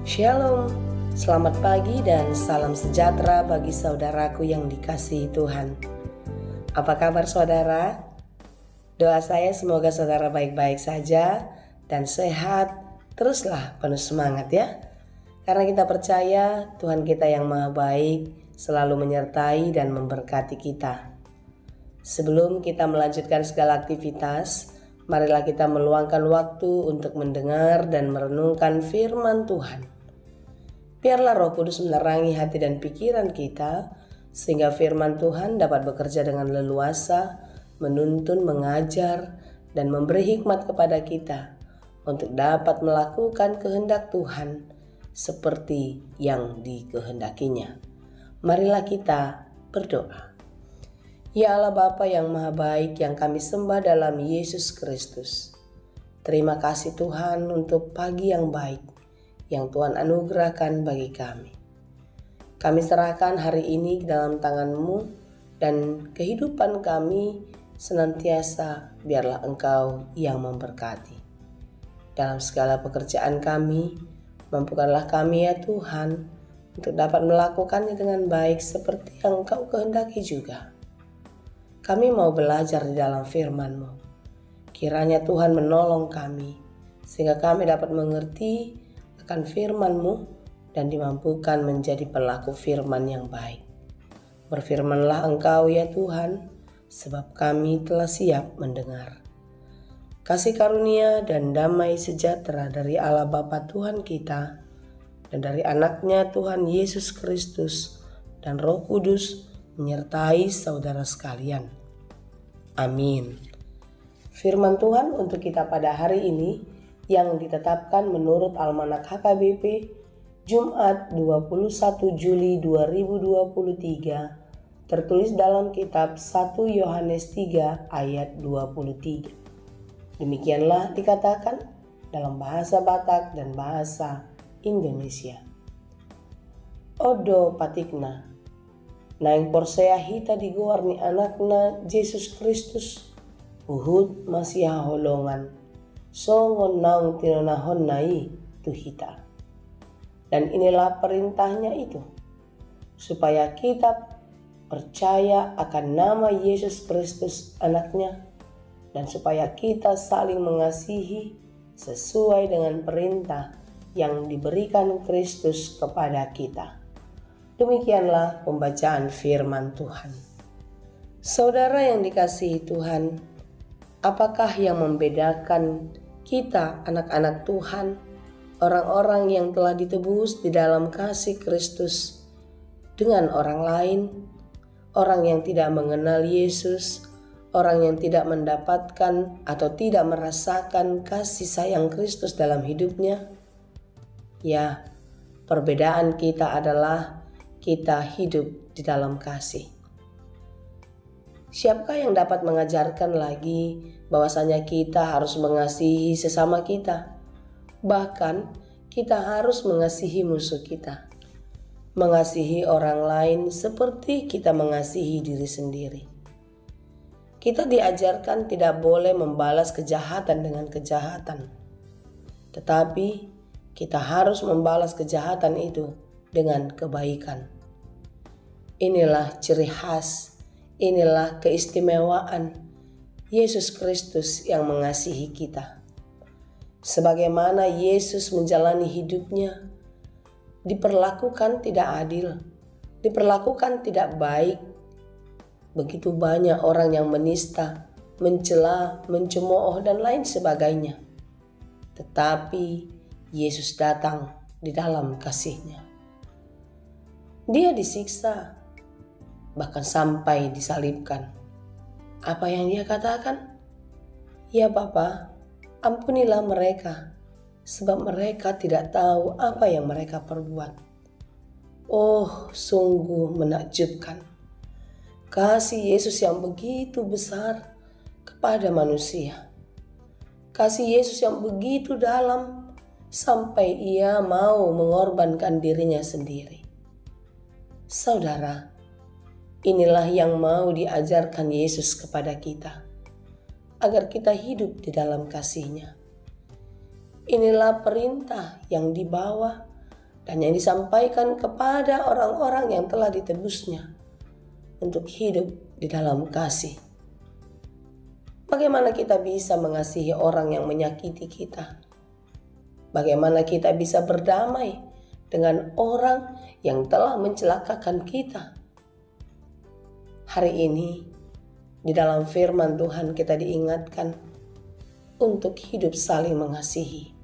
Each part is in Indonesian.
Shalom, selamat pagi dan salam sejahtera bagi saudaraku yang dikasihi Tuhan. Apa kabar saudara? Doa saya semoga saudara baik-baik saja dan sehat. Teruslah penuh semangat ya. Karena kita percaya Tuhan kita yang maha baik selalu menyertai dan memberkati kita. Sebelum kita melanjutkan segala aktivitas, marilah kita meluangkan waktu untuk mendengar dan merenungkan firman Tuhan. Biarlah Roh Kudus menerangi hati dan pikiran kita, sehingga firman Tuhan dapat bekerja dengan leluasa, menuntun, mengajar, dan memberi hikmat kepada kita untuk dapat melakukan kehendak Tuhan seperti yang dikehendakinya. Marilah kita berdoa. Ya Allah Bapa yang maha baik yang kami sembah dalam Yesus Kristus. Terima kasih Tuhan untuk pagi yang baik yang Tuhan anugerahkan bagi kami. Kami serahkan hari ini ke dalam tangan-Mu dan kehidupan kami senantiasa biarlah Engkau yang memberkati. Dalam segala pekerjaan kami, mampukanlah kami ya Tuhan untuk dapat melakukannya dengan baik seperti yang Engkau kehendaki juga. Kami mau belajar di dalam firman-Mu. Kiranya Tuhan menolong kami sehingga kami dapat mengerti akan firman-Mu dan dimampukan menjadi pelaku firman yang baik. Berfirmanlah Engkau ya Tuhan, sebab kami telah siap mendengar. Kasih karunia dan damai sejahtera dari Allah Bapa Tuhan kita dan dari anaknya Tuhan Yesus Kristus dan Roh Kudus menyertai saudara sekalian. Amin. Firman Tuhan untuk kita pada hari ini yang ditetapkan menurut Almanak HKBP Jumat 21 Juli 2023 tertulis dalam kitab 1 Yohanes 3 ayat 23. Demikianlah dikatakan dalam bahasa Batak dan bahasa Indonesia. Odo patikna, naing porsea hita digoarni anakna Yesus Kristus, uhud masih holongan. Songon naung tinonahon nai tuhita. Dan inilah perintahnya itu, supaya kita percaya akan nama Yesus Kristus anaknya, dan supaya kita saling mengasihi sesuai dengan perintah yang diberikan Kristus kepada kita. Demikianlah pembacaan firman Tuhan. Saudara yang dikasihi Tuhan, apakah yang membedakan kita anak-anak Tuhan, orang-orang yang telah ditebus di dalam kasih Kristus dengan orang lain, orang yang tidak mengenal Yesus, orang yang tidak mendapatkan atau tidak merasakan kasih sayang Kristus dalam hidupnya? Ya, perbedaan kita adalah kita hidup di dalam kasih. Siapakah yang dapat mengajarkan lagi bahwasanya kita harus mengasihi sesama kita? Bahkan kita harus mengasihi musuh kita. Mengasihi orang lain seperti kita mengasihi diri sendiri. Kita diajarkan tidak boleh membalas kejahatan dengan kejahatan. Tetapi kita harus membalas kejahatan itu dengan kebaikan. Inilah ciri khas, inilah keistimewaan Yesus Kristus yang mengasihi kita. Sebagaimana Yesus menjalani hidupnya, diperlakukan tidak adil, diperlakukan tidak baik. Begitu banyak orang yang menista, mencela, mencemooh dan lain sebagainya. Tetapi Yesus datang di dalam kasih-Nya. Dia disiksa, bahkan sampai disalibkan. Apa yang Dia katakan? Ya Bapa, ampunilah mereka, sebab mereka tidak tahu apa yang mereka perbuat. Oh, sungguh menakjubkan kasih Yesus yang begitu besar kepada manusia. Kasih Yesus yang begitu dalam sampai Ia mau mengorbankan dirinya sendiri. Saudara, inilah yang mau diajarkan Yesus kepada kita, agar kita hidup di dalam kasih-Nya. Inilah perintah yang dibawa dan yang disampaikan kepada orang-orang yang telah ditebusnya untuk hidup di dalam kasih. Bagaimana kita bisa mengasihi orang yang menyakiti kita? Bagaimana kita bisa berdamai dengan orang yang telah mencelakakan kita? Hari ini di dalam firman Tuhan kita diingatkan untuk hidup saling mengasihi.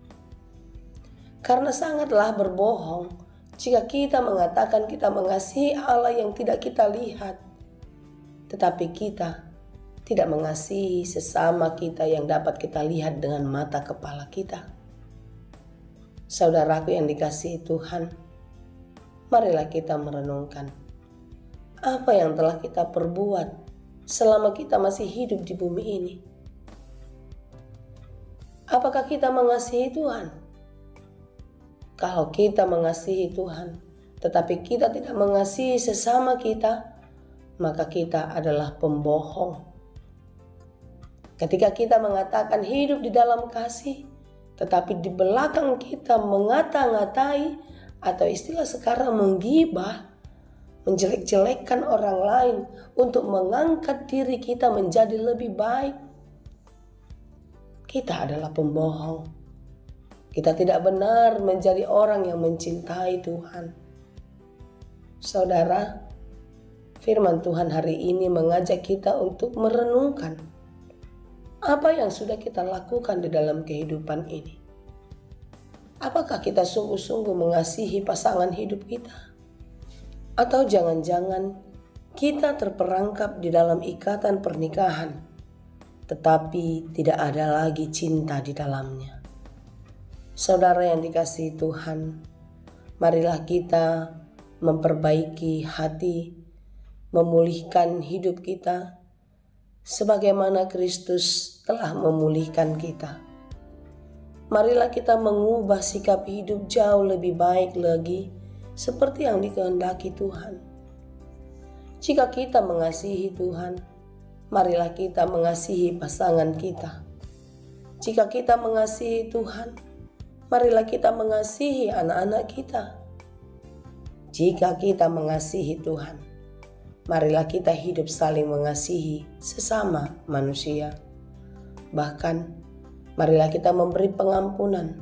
Karena sangatlah berbohong jika kita mengatakan kita mengasihi Allah yang tidak kita lihat, tetapi kita tidak mengasihi sesama kita yang dapat kita lihat dengan mata kepala kita. Saudaraku yang dikasihi Tuhan, marilah kita merenungkan apa yang telah kita perbuat selama kita masih hidup di bumi ini. Apakah kita mengasihi Tuhan? Kalau kita mengasihi Tuhan, tetapi kita tidak mengasihi sesama kita, maka kita adalah pembohong. Ketika kita mengatakan hidup di dalam kasih, tetapi di belakang kita mengata-ngatai, atau istilah sekarang menggibah, menjelek-jelekkan orang lain untuk mengangkat diri kita menjadi lebih baik, kita adalah pembohong. Kita tidak benar menjadi orang yang mencintai Tuhan. Saudara, firman Tuhan hari ini mengajak kita untuk merenungkan apa yang sudah kita lakukan di dalam kehidupan ini. Apakah kita sungguh-sungguh mengasihi pasangan hidup kita? Atau jangan-jangan kita terperangkap di dalam ikatan pernikahan, tetapi tidak ada lagi cinta di dalamnya. Saudara yang dikasihi Tuhan, marilah kita memperbaiki hati, memulihkan hidup kita, sebagaimana Kristus telah memulihkan kita. Marilah kita mengubah sikap hidup jauh lebih baik lagi, seperti yang dikehendaki Tuhan. Jika kita mengasihi Tuhan, marilah kita mengasihi pasangan kita. Jika kita mengasihi Tuhan, marilah kita mengasihi anak-anak kita. Jika kita mengasihi Tuhan, marilah kita hidup saling mengasihi sesama manusia. Bahkan, marilah kita memberi pengampunan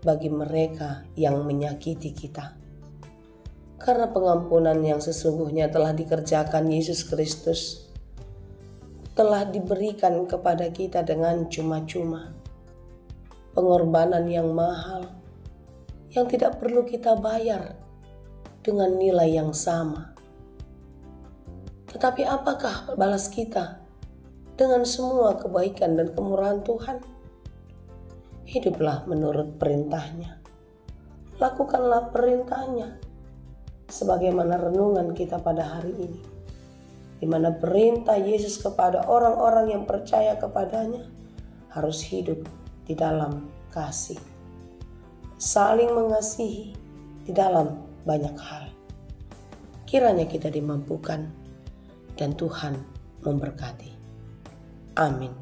bagi mereka yang menyakiti kita. Karena pengampunan yang sesungguhnya telah dikerjakan Yesus Kristus, telah diberikan kepada kita dengan cuma-cuma. Pengorbanan yang mahal, yang tidak perlu kita bayar dengan nilai yang sama. Tetapi apakah balas kita dengan semua kebaikan dan kemurahan Tuhan? Hiduplah menurut perintahnya. Lakukanlah perintahnya. Sebagaimana renungan kita pada hari ini, di mana perintah Yesus kepada orang-orang yang percaya kepadanya harus hidup di dalam kasih, saling mengasihi di dalam banyak hal. Kiranya kita dimampukan dan Tuhan memberkati. Amin.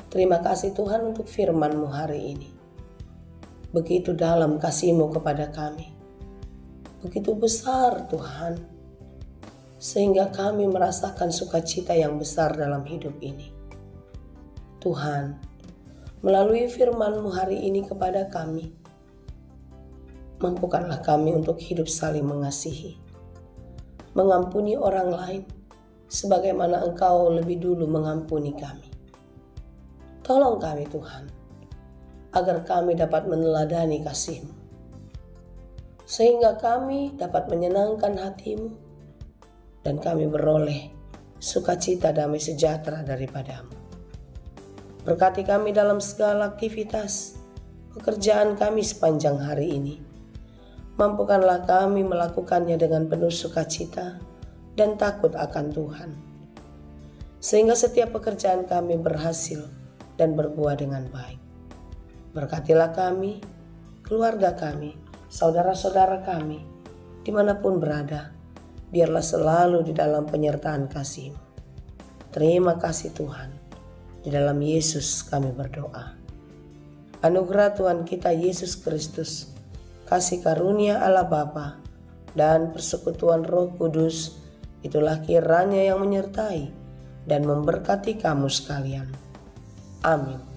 Terima kasih Tuhan untuk firman-Mu hari ini. Begitu dalam kasih-Mu kepada kami. Begitu besar Tuhan, sehingga kami merasakan sukacita yang besar dalam hidup ini. Tuhan, melalui firman-Mu hari ini kepada kami, mampukanlah kami untuk hidup saling mengasihi, mengampuni orang lain, sebagaimana Engkau lebih dulu mengampuni kami. Tolong kami Tuhan, agar kami dapat meneladani kasih-Mu, sehingga kami dapat menyenangkan hati-Mu, dan kami beroleh sukacita damai sejahtera daripada-Mu. Berkati kami dalam segala aktivitas pekerjaan kami sepanjang hari ini. Mampukanlah kami melakukannya dengan penuh sukacita dan takut akan Tuhan, sehingga setiap pekerjaan kami berhasil dan berbuah dengan baik. Berkatilah kami, keluarga kami, saudara-saudara kami, dimanapun berada, biarlah selalu di dalam penyertaan kasih-Mu. Terima kasih Tuhan. Di dalam Yesus kami berdoa. Anugerah Tuhan kita Yesus Kristus, kasih karunia Allah Bapa, dan persekutuan Roh Kudus, itulah kiranya yang menyertai dan memberkati kamu sekalian. Amin.